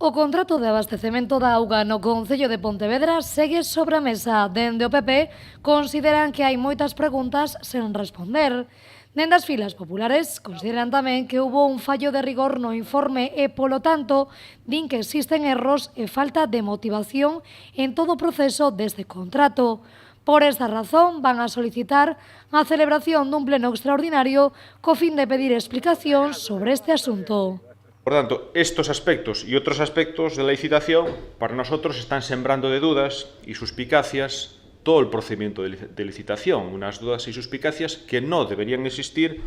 O contrato de abastecemento da auga no Concello de Pontevedra segue sobre a mesa. Dende o PP consideran que hai moitas preguntas sen responder. Dende as filas populares consideran tamén que hubo un fallo de rigor no informe e, polo tanto, din que existen erros e falta de motivación en todo o proceso deste contrato. Por esta razón, van a solicitar a celebración dun pleno extraordinario co fin de pedir explicacións sobre este asunto. Por tanto, estos aspectos y otros aspectos de la licitación para nosotros están sembrando de dudas y suspicacias todo el procedimiento de licitación, unas dudas y suspicacias que no deberían existir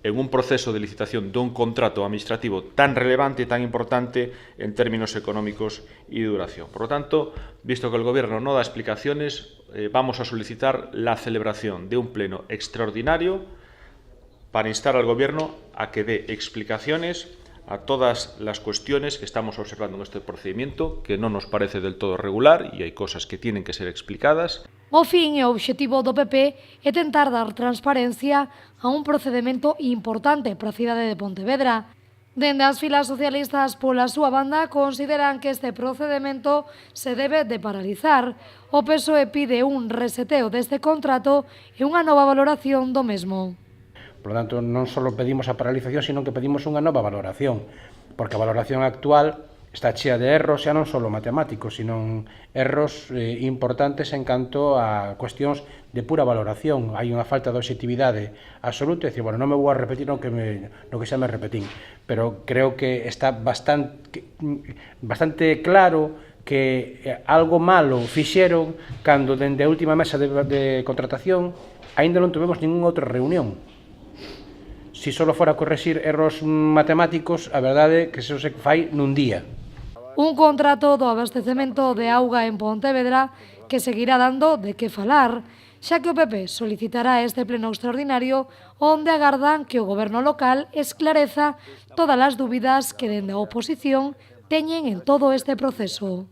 en un proceso de licitación de un contrato administrativo tan relevante y tan importante en términos económicos y de duración. Por lo tanto, visto que el Gobierno no da explicaciones, vamos a solicitar la celebración de un pleno extraordinario para instar al Gobierno a que dé explicaciones a todas las cuestiones que estamos observando en este procedimiento, que no nos parece del todo regular y hay cosas que tienen que ser explicadas. O fin e o obxectivo do PP é tentar dar transparencia a un procedimento importante para a cidade de Pontevedra. Dende as filas socialistas, pola súa banda, consideran que este procedimento se debe de paralizar. O PSOE pide un reseteo deste contrato e unha nova valoración do mesmo. Por lo tanto, non só pedimos a paralización, sino que pedimos unha nova valoración, porque a valoración actual está chea de erros, xa non só matemáticos, sino erros importantes en canto a cuestións de pura valoración. Hai unha falta de objetividade absoluta, é dicir, bueno, non me vou a repetir no que xa me repetín, pero creo que está bastante claro que algo malo fixeron cando dende a última mesa de contratación aínda non tivemos ningún outra reunión. Se só fora a correxir erros matemáticos, a verdade é que se fai nun día. Un contrato do abastecemento de auga en Pontevedra que seguirá dando de que falar, xa que o PP solicitará este pleno extraordinario onde agardan que o goberno local esclareza todas as dúbidas que dende a oposición teñen en todo este proceso.